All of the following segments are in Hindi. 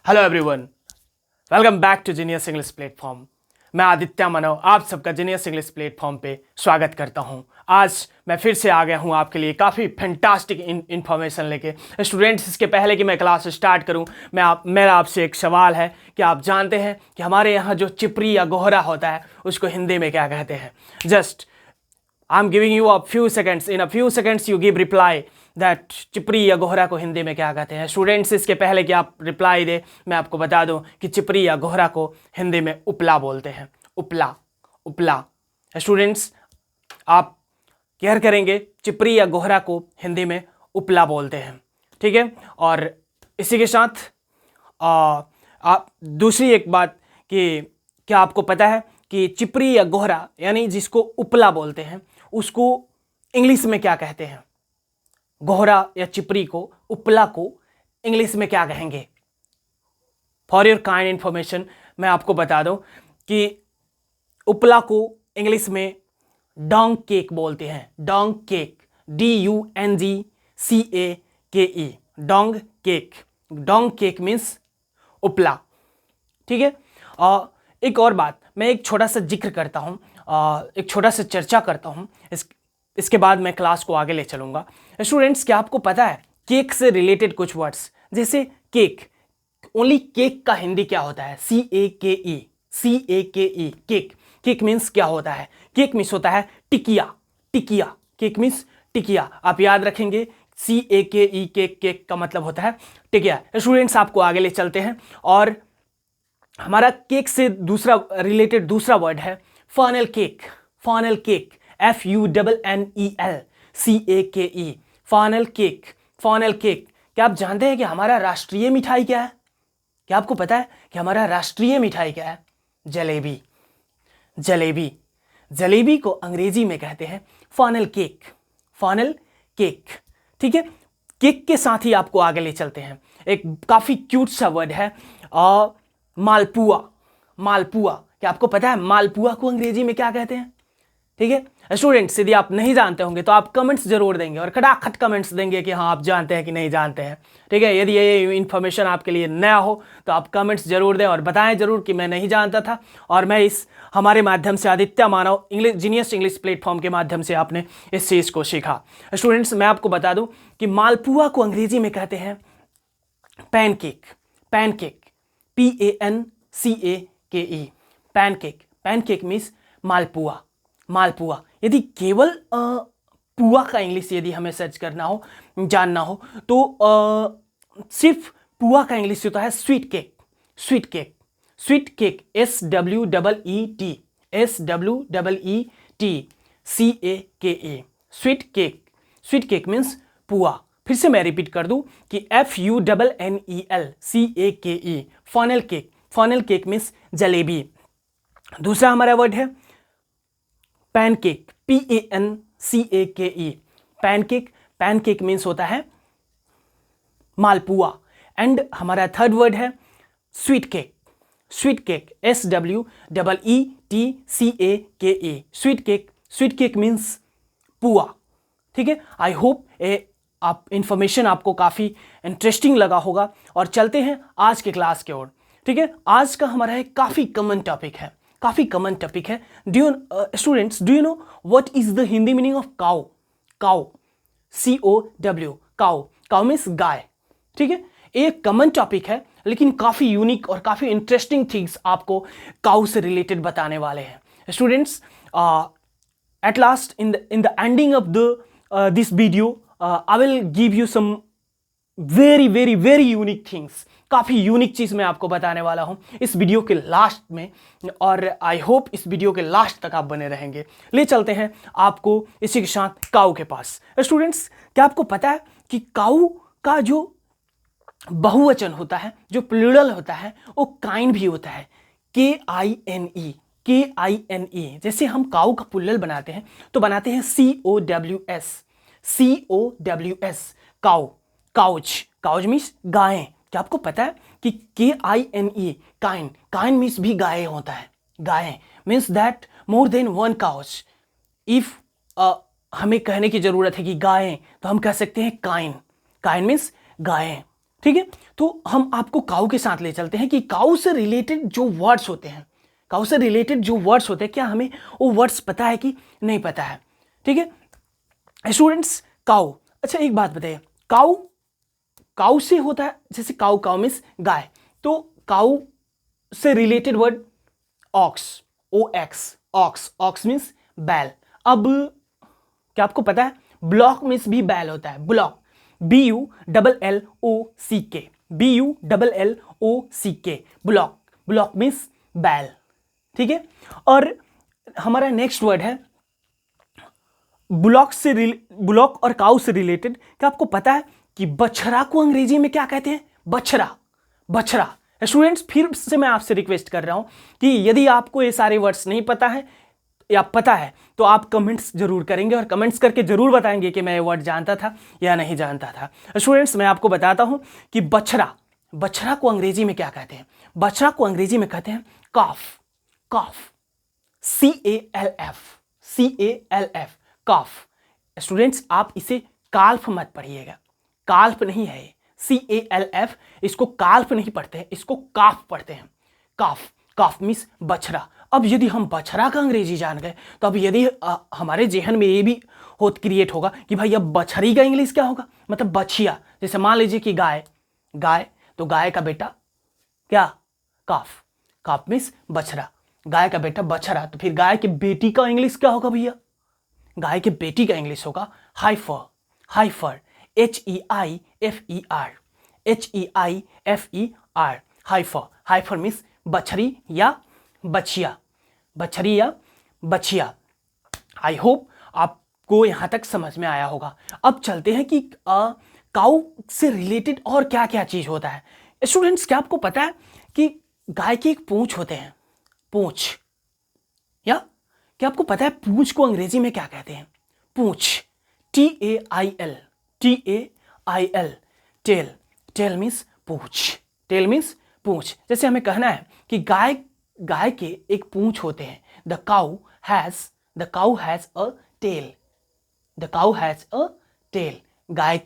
Hello everyone, welcome back to Genius English platform. मैं आदित्य मानव आप सबका जीनियस इंग्लिश प्लेटफॉर्म पे स्वागत करता हूं। आज मैं फिर से आ गया हूं आपके लिए काफ़ी फैंटास्टिक इन्फॉर्मेशन लेके। स्टूडेंट्स, इसके पहले कि मैं क्लास स्टार्ट करूं, मेरा आपसे एक सवाल है कि आप जानते हैं कि हमारे यहाँ जो चिपरी या गोहरा होता है उसको हिंदी में क्या कहते हैं? Just I'm giving you a few seconds. In a few seconds you give reply that चिपरी या गोहरा को हिंदी में क्या कहते हैं। स्टूडेंट्स, इसके पहले कि आप रिप्लाई दे मैं आपको बता दूं कि चिपरी या गोहरा को हिंदी में उपला बोलते हैं। उपला, उपला। स्टूडेंट्स, आप केयर करेंगे, चिपरी या गोहरा को हिंदी में उपला बोलते हैं, ठीक है। और इसी के साथ आप दूसरी एक बात कि क्या आपको पता है कि चिपरी या गोहरा यानी जिसको उपला बोलते हैं उसको इंग्लिश में क्या कहते हैं? गोहरा या चिपरी को, उपला को इंग्लिश में क्या कहेंगे? फॉर योर काइंड इंफॉर्मेशन मैं आपको बता दूं कि उपला को इंग्लिश में डोंग केक बोलते हैं। Dong cake, DUNGCAKE, Dong cake. Dong cake means उपला, ठीक है। एक और बात, मैं एक छोटा सा जिक्र करता हूँ, एक छोटा सा चर्चा करता हूँ, इसके बाद मैं क्लास को आगे ले चलूँगा। स्टूडेंट्स, क्या आपको पता है केक से रिलेटेड कुछ वर्ड्स, जैसे केक, ओनली केक का हिंदी क्या होता है? CAKE, CAKE, cake. Cake means क्या होता है? केक मीन्स होता है टिकिया, टिकिया। केक मीन्स टिकिया। आप याद रखेंगे, CAKE, केक, केक का मतलब होता है टिकिया। स्टूडेंट्स, आपको आगे ले चलते हैं और हमारा केक से दूसरा रिलेटेड दूसरा वर्ड है funnel cake. Funnel cake, FUNNELCAKE, funnel cake, funnel cake. क्या आप जानते हैं कि हमारा राष्ट्रीय मिठाई क्या है? क्या आपको पता है कि हमारा राष्ट्रीय मिठाई क्या है? जलेबी, जलेबी। जलेबी को अंग्रेजी में कहते हैं फनल केक, फनल केक, ठीक है। केक के साथ ही आपको आगे ले चलते हैं। एक काफी क्यूट सा वर्ड है मालपुआ, मालपुआ। क्या आपको पता है मालपुआ को अंग्रेजी में क्या कहते हैं? ठीक है स्टूडेंट्स, यदि आप नहीं जानते होंगे तो आप कमेंट्स जरूर देंगे और खटाखट कमेंट्स देंगे कि हाँ आप जानते हैं कि नहीं जानते हैं, ठीक है। यदि ये इन्फॉर्मेशन आपके लिए नया हो तो आप कमेंट्स जरूर दें और बताएं जरूर कि मैं नहीं जानता था और मैं इस हमारे माध्यम से, आदित्य मानव इंग्लिश जीनियस इंग्लिश प्लेटफॉर्म के माध्यम से आपने इस चीज़ को सीखा। स्टूडेंट्स, मैं आपको बता दूँ कि मालपुआ को अंग्रेजी में कहते हैं pancake, pancake, PANCAKE, pancake. Pancake means malpua, malpua. यदि केवल पुआ का इंग्लिश यदि हमें सर्च करना हो, जानना हो तो सिर्फ पुआ का इंग्लिश होता है sweet cake, sweet cake, sweet cake, SWEETCAKE, sweet cake. Sweet cake means पुआ। फिर से मैं रिपीट कर दूं कि FUNNELCAKE, funnel cake. Funnel cake means jalebi. दूसरा हमारा वर्ड है pancake, PANCAKE, pancake. Pancake means होता है मालपुआ। एंड हमारा थर्ड वर्ड है sweet cake, sweet cake, SWEETCAKE, sweet cake. Sweet cake means पुआ, ठीक है। आई होप आप इंफॉर्मेशन आपको काफ़ी इंटरेस्टिंग लगा होगा और चलते हैं आज के क्लास की ओर, ठीक है। आज का हमारा एक काफ़ी कॉमन टॉपिक है, काफ़ी कॉमन टॉपिक है। Students, do you know what is the Hindi meaning of cow? Cow, COW, cow. Cow means गाय, ठीक है। एक कॉमन टॉपिक है लेकिन काफ़ी यूनिक और काफ़ी इंटरेस्टिंग थिंग्स आपको काउ से रिलेटेड बताने वाले हैं। Students, at last in the ending of this video I will give you some very unique things। काफ़ी यूनिक चीज़ मैं आपको बताने वाला हूँ इस वीडियो के लास्ट में और आई होप इस वीडियो के लास्ट तक आप बने रहेंगे। ले चलते हैं आपको इसी के साथ काऊ के पास। स्टूडेंट्स, क्या आपको पता है कि काऊ का जो बहुवचन होता है, जो प्लूरल होता है, वो काइन भी होता है, KINE, KINE। जैसे हम काऊ का प्लूरल बनाते हैं तो बनाते हैं COWS, COWS, cow, couch. Couch means गायें। क्या आपको पता है कि KINE, काइन, काइन मीन्स भी गाय होता है, गायें। Means that more than one couch. If हमें कहने की जरूरत है कि गायें तो हम कह सकते हैं काइन, काइन मीन्स गायें, ठीक है, तो हम आपको काऊ के साथ ले चलते हैं कि काऊ से रिलेटेड जो वर्ड्स होते हैं, काऊ से रिलेटेड जो वर्ड्स होते हैं, क्या हमें वो वर्ड्स पता है कि नहीं पता है। ठीक है स्टूडेंट्स, काऊ, अच्छा एक बात बताइए, काऊ काऊ से होता है, जैसे काऊ, काऊ मीन्स गाय, तो काऊ से रिलेटेड वर्ड ऑक्स, ओ एक्स, ऑक्स, ऑक्स मीन्स बैल। अब क्या आपको पता है ब्लॉक मीन्स भी बैल होता है, block, BULLOCK, BULLOCK, block, block means बैल। ठीक है, और हमारा नेक्स्ट वर्ड है ब्लॉक और काऊ से रिलेटेड। क्या आपको पता है कि बछड़ा को अंग्रेजी में क्या कहते हैं? बछड़ा, बछड़ा। स्टूडेंट्स फिर से मैं आपसे रिक्वेस्ट कर रहा हूं कि यदि आपको ये सारे वर्ड्स नहीं पता है या पता है तो आप कमेंट्स जरूर करेंगे और कमेंट्स करके जरूर बताएंगे कि मैं ये वर्ड जानता था या नहीं जानता था। स्टूडेंट्स मैं आपको बताता हूं कि बछड़ा, बछड़ा को अंग्रेजी में क्या कहते हैं? बछड़ा को अंग्रेजी में कहते हैं काफ, काफ, CALF, CALF, काफ। स्टूडेंट्स आप इसे काल्फ मत पढ़िएगा, काल्फ नहीं है, CALF, इसको काल्फ नहीं पढ़ते हैं, इसको काफ पढ़ते हैं, काफ, काफ मीन्स बछड़ा। अब यदि हम बछड़ा का अंग्रेजी जान गए तो अब यदि हमारे जेहन में ये भी क्रिएट होगा कि भाई अब बछड़ी का इंग्लिश क्या होगा, मतलब बछिया। जैसे मान लीजिए कि गाय, गाय, तो गाय का बेटा क्या? काफ, काफ मीन्स बछड़ा, गाय का बेटा बछड़ा। तो फिर गाय की बेटी का इंग्लिश क्या होगा भैया? गाय के बेटी का इंग्लिश होगा hyper, hyper, HEIFER, HEIFER, hyper. Hyper means बछड़ी या बछिया, बछड़ी या बछिया। आई होप आपको यहां तक समझ में आया होगा। अब चलते हैं कि काऊ से रिलेटेड और क्या क्या चीज होता है। स्टूडेंट्स क्या आपको पता है कि गाय के एक पूंछ होते हैं, पूंछ, या क्या आपको पता है पूंछ को अंग्रेजी में क्या कहते हैं? पूंछ, TAIL, TAIL, tail, tail means पूंछ, टेल मीन्स पूंछ। जैसे हमें कहना है कि गाय, गाय के एक पूंछ होते हैं, the cow has a tail, the cow has a tail. गाय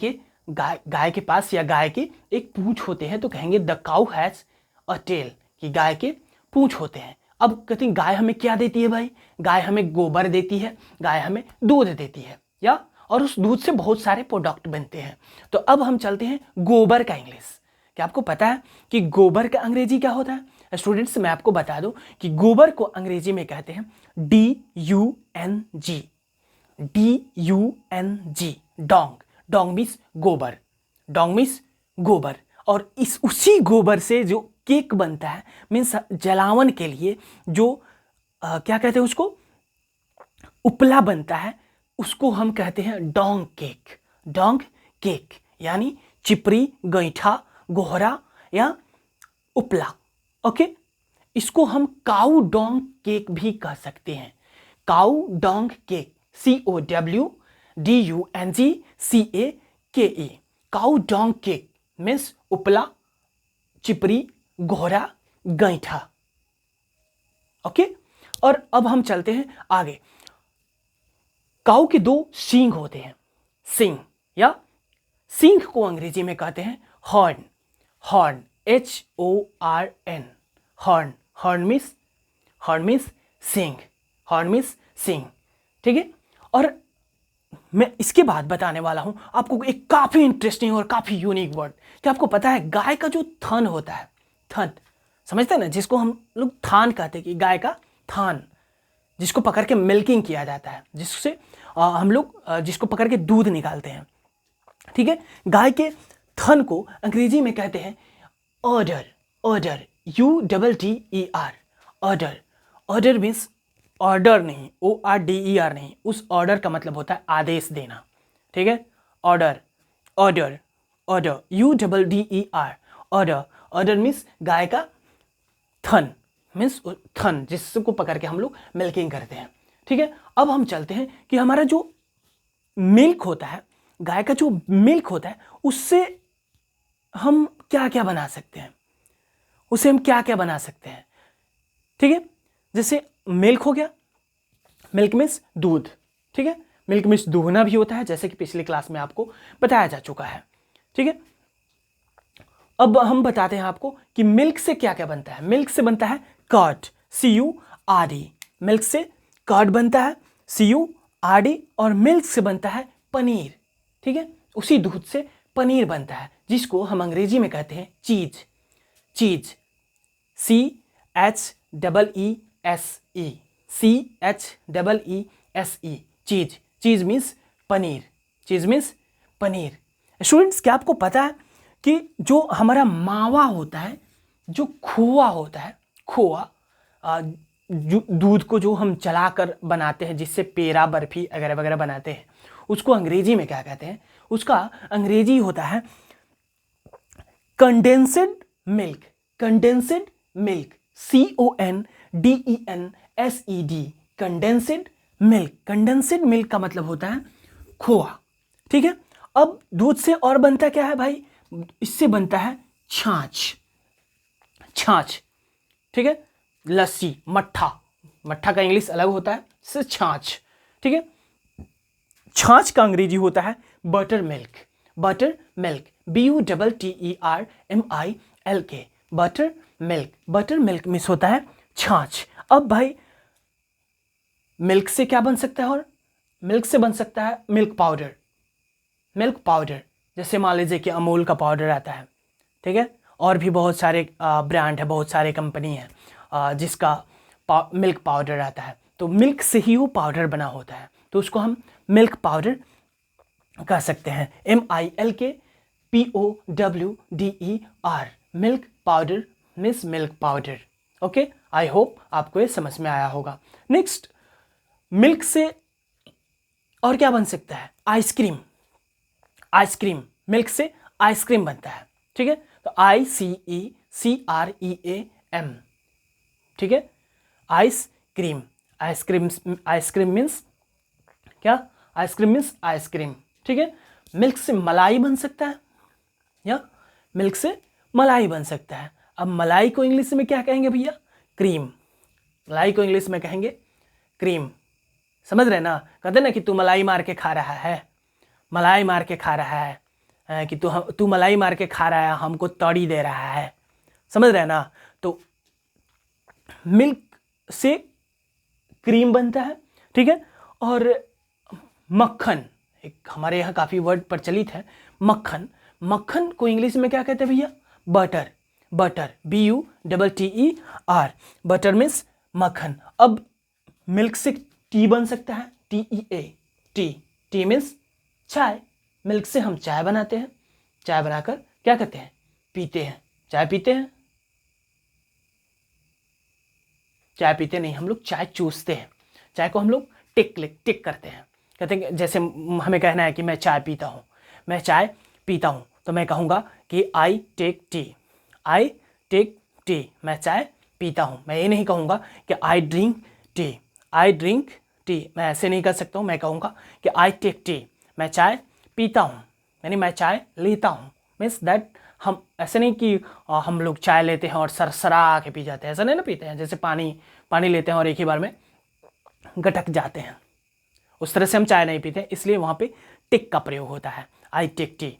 के पास या गाय के एक पूंछ होते हैं तो कहेंगे the cow has a tail, कि गाय के पूंछ होते हैं। अब कहते हैं गाय हमें क्या देती है भाई? गाय हमें गोबर देती है, गाय हमें दूध देती है, या और उस दूध से बहुत सारे प्रोडक्ट बनते हैं। तो अब हम चलते हैं गोबर का इंग्लिश। क्या आपको पता है कि गोबर का अंग्रेजी क्या होता है? स्टूडेंट्स मैं आपको बता दूं कि गोबर को अंग्रेजी में कहते हैं DUNG, DUNG, Dong, Dong means गोबर, डोंग मीन्स गोबर। और इस उसी गोबर से जो केक बनता है, मीन्स जलावन के लिए जो क्या कहते हैं उसको, उपला बनता है, उसको हम कहते हैं डोंग केक, डोंग केक, यानी चिपरी, गईठा, गोहरा या उपला। ओके, इसको हम काऊ डोंग केक भी कह सकते हैं, काऊ डोंग केक, COWDUNGCAKE, काऊ डोंग केक मीन्स उपला, चिपरी, गोहरा, गईठा। ओके, और अब हम चलते हैं आगे। काऊ के दो सींग होते हैं, सींग, या सींग को अंग्रेजी में कहते हैं horn, horn, HORN, horn, horn means सींग, हॉर्न मीन्स सींग। ठीक है, और मैं इसके बाद बताने वाला हूं आपको एक काफी इंटरेस्टिंग और काफी यूनिक वर्ड। क्या आपको पता है गाय का जो थन होता है, थन, समझते हैं ना, जिसको हम लोग थान कहते हैं, कि गाय का थान, जिसको पकड़ के मिल्किंग किया जाता है, जिससे हम लोग जिसको पकड़ के दूध निकालते हैं। ठीक है, गाय के थन को अंग्रेजी में कहते हैं order, udder, UDDER, udder. Udder means order नहीं, ORDER नहीं, उस ऑर्डर का मतलब होता है आदेश देना। ठीक है, udder, udder, udder, UDDER, udder. Udder means गाय का थन, मीन्स थन जिसको पकड़ के हम लोग मिल्किंग करते हैं। ठीक है, अब हम चलते हैं कि हमारा जो मिल्क होता है, गाय का जो मिल्क होता है, उससे हम क्या क्या बना सकते हैं, उसे हम क्या क्या बना सकते हैं। ठीक है, जैसे मिल्क हो गया, मिल्क मीन्स दूध। ठीक है, मिल्क मीन्स दूहना भी होता है, जैसे कि पिछली क्लास में आपको बताया जा चुका है। ठीक है, अब हम बताते हैं आपको कि मिल्क से क्या क्या बनता है। मिल्क से बनता है कर्ड, CURD, मिल्क से कर्ड बनता है, CURD, और मिल्क से बनता है पनीर, ठीक है, उसी दूध से पनीर बनता है, जिसको हम अंग्रेजी में कहते हैं चीज, चीज, CHEESE, CHEESE, चीज, चीज मीन्स पनीर, चीज मीन्स पनीर। स्टूडेंट्स, क्या आपको पता है कि जो हमारा मावा होता है, जो खोआ होता है, खोआ, दूध को जो हम चलाकर बनाते हैं, जिससे पेड़ा, बर्फी वगैरह वगैरह बनाते हैं, उसको अंग्रेजी में क्या कहते हैं? उसका अंग्रेजी होता है condensed milk, condensed milk, CONDENSED, condensed milk. Condensed milk का मतलब होता है खोआ, ठीक है। अब दूध से और बनता क्या है भाई? इससे बनता है छाछ, छाछ, ठीक है, लस्सी, मट्ठा, मट्ठा का इंग्लिश अलग होता है, इससे छाछ, ठीक है। छाछ का अंग्रेजी होता है butter milk, butter milk, BUTTERMILK, butter milk, butter milk miss होता है छाछ। अब भाई मिल्क से क्या बन सकता है? और मिल्क से बन सकता है मिल्क पाउडर, मिल्क पाउडर, जैसे मान लीजिए कि अमूल का पाउडर आता है, ठीक है, और भी बहुत सारे ब्रांड है, बहुत सारे कंपनी है जिसका मिल्क पाउडर आता है, तो मिल्क से ही वो पाउडर बना होता है, तो उसको हम मिल्क पाउडर कह सकते हैं, MILKPOWDER, milk powder means milk powder. Okay, I hope आपको ये समझ में आया होगा। नेक्स्ट, मिल्क से और क्या बन सकता है? आइसक्रीम, आइसक्रीम, मिल्क से आइसक्रीम बनता है, ठीक है, तो ICECREAM, ठीक है, आइसक्रीम, आइसक्रीम, आइसक्रीम मीन्स क्या? आइसक्रीम मीन्स आइसक्रीम, ठीक है। मिल्क से मलाई बन सकता है, या मिल्क से मलाई बन सकता है। अब मलाई को इंग्लिश में क्या कहेंगे भैया? क्रीम, मलाई को इंग्लिश में कहेंगे क्रीम, समझ रहे ना? कहते ना कि तू मलाई मार के खा रहा है, मलाई मार के खा रहा है, कि तू मलाई मार के खा रहा है, हमको तड़ी दे रहा है, समझ रहे ना? तो मिल्क से क्रीम बनता है, ठीक है। और मक्खन, एक हमारे यहाँ काफ़ी वर्ड प्रचलित है, मक्खन, मक्खन को इंग्लिश में क्या कहते हैं भैया? Butter, butter, BUTTER, butter means मक्खन। अब मिल्क से टी बन सकता है, TEA, टी, टी मीन्स चाय, मिल्क से हम चाय बनाते हैं, चाय बनाकर क्या करते हैं? पीते हैं, चाय पीते हैं, चाय पीते नहीं, हम लोग चाय चूसते हैं, चाय को हम लोग टिक करते हैं, कहते हैं, जैसे हमें कहना है कि मैं चाय पीता हूँ, मैं चाय पीता हूँ, तो मैं कहूँगा कि I take tea, I take tea, मैं चाय पीता हूँ। मैं ये नहीं कहूँगा कि I drink tea, I drink tea, मैं ऐसे नहीं कर सकता हूँ, मैं कहूँगा कि आई टेक टी, मैं चाय पीता हूँ, यानी मैं चाय लेता हूँ, मीन्स दैट हम ऐसे नहीं कि हम लोग चाय लेते हैं और सरसरा के पी जाते हैं, ऐसा नहीं ना पीते हैं, जैसे पानी लेते हैं और एक ही बार में गटक जाते हैं, उस तरह से हम चाय नहीं पीते, इसलिए वहाँ पे टिक का प्रयोग होता है, आई टेक टी,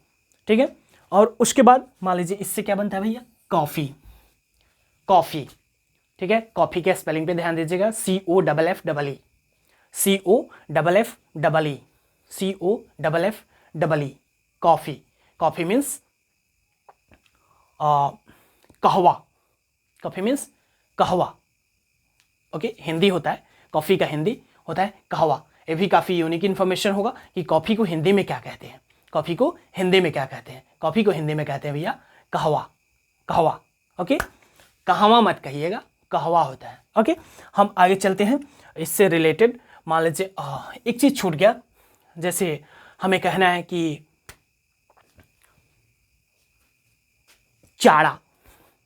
ठीक है। और उसके बाद मान लीजिए इससे क्या बनता है भैया? कॉफ़ी, कॉफ़ी, ठीक है, कॉफ़ी के स्पेलिंग पे ध्यान दीजिएगा, COFFEE, COFFEE, coffee, coffee means कहवा, कॉफ़ी मीन्स कहवा, ओके, हिंदी होता है, कॉफ़ी का हिंदी होता है कहवा। ये भी काफ़ी यूनिक इन्फॉर्मेशन होगा कि कॉफ़ी को हिंदी में क्या कहते हैं, कॉफ़ी को हिंदी में क्या कहते हैं? कॉफ़ी को हिंदी में कहते हैं भैया कहवा, कहवा, ओके, कहवा मत कहिएगा, कहवा होता है, ओके। हम आगे चलते हैं, इससे रिलेटेड मान लीजिए एक चीज़ छूट गया, जैसे हमें कहना है कि चारा,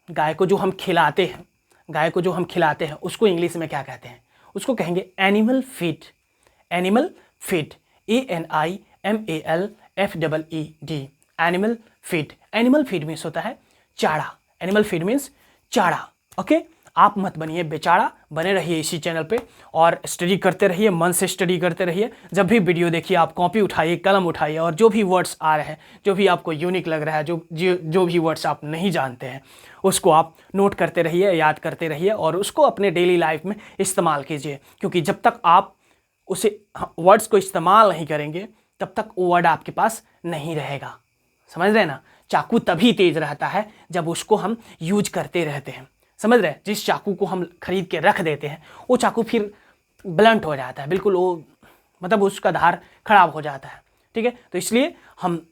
गाय को जो हम खिलाते हैं, गाय को जो हम खिलाते हैं उसको इंग्लिश में क्या कहते हैं? उसको कहेंगे animal feed, animal feed, ANIMALFEED, animal feed, animal feed means होता है चारा, एनिमल फीड मीन्स चारा, ओके। आप मत बनिए बेचारा, बने रहिए इसी चैनल पे और स्टडी करते रहिए, मन से स्टडी करते रहिए। जब भी वीडियो देखिए आप कॉपी उठाइए, कलम उठाइए और जो भी वर्ड्स आ रहे हैं, जो भी आपको यूनिक लग रहा है, जो भी वर्ड्स आप नहीं जानते हैं, उसको आप नोट करते रहिए, याद करते रहिए और उसको अपने डेली लाइफ में इस्तेमाल कीजिए। क्योंकि जब तक आप उसे वर्ड्स को इस्तेमाल नहीं करेंगे तब तक वो वर्ड आपके पास नहीं रहेगा। समझ रहे हैं ना? चाकू तभी तेज रहता है जब उसको हम यूज करते रहते हैं। समझ रहे हैं? जिस चाकू को हम खरीद के रख देते हैं वो चाकू फिर ब्लंट हो जाता है, बिल्कुल वो मतलब उसका धार खराब हो जाता है। ठीक है, तो इसलिए हम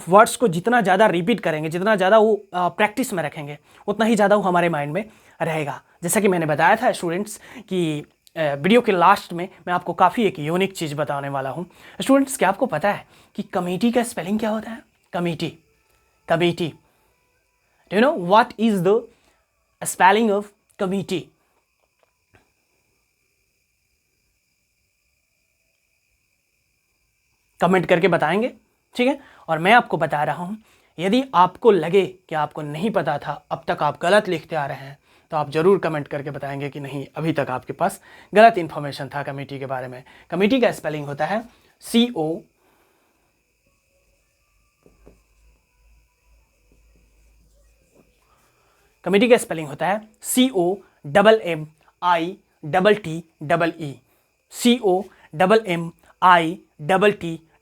वर्ड्स को जितना ज़्यादा रिपीट करेंगे, जितना ज़्यादा वो प्रैक्टिस में रखेंगे, उतना ही ज़्यादा वो हमारे माइंड में रहेगा। जैसा कि मैंने बताया था स्टूडेंट्स कि वीडियो के लास्ट में मैं आपको काफ़ी एक यूनिक चीज़ बताने वाला हूँ। स्टूडेंट्स, क्या आपको पता है कि कमेटी का स्पेलिंग क्या होता है? Committee, committee. Do you know what is the spelling of committee? Comment करके बताएंगे, ठीक है? और मैं आपको बता रहा हूं, यदि आपको लगे कि आपको नहीं पता था, अब तक आप गलत लिखते आ रहे हैं, तो आप जरूर कमेंट करके बताएंगे कि नहीं, अभी तक आपके पास गलत इन्फॉर्मेशन था कमेटी के बारे में। कमेटी का स्पेलिंग होता है CO, कमेटी का स्पेलिंग होता है COMMITTEE,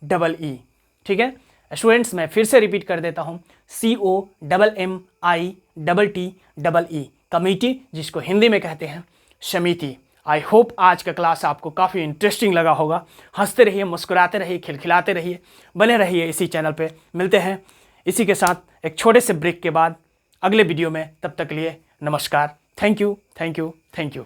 COMMITTEE। ठीक है स्टूडेंट्स, मैं फिर से रिपीट कर देता हूं, COMMITTEE, कमेटी, जिसको हिंदी में कहते हैं समिति। आई होप आज का क्लास आपको काफ़ी इंटरेस्टिंग लगा होगा। हंसते रहिए, मुस्कुराते रहिए, खिलखिलाते रहिए, बने रहिए इसी चैनल पे। मिलते हैं इसी के साथ एक छोटे से ब्रेक के बाद अगले वीडियो में। तब तक के लिए नमस्कार। Thank you, thank you, thank you.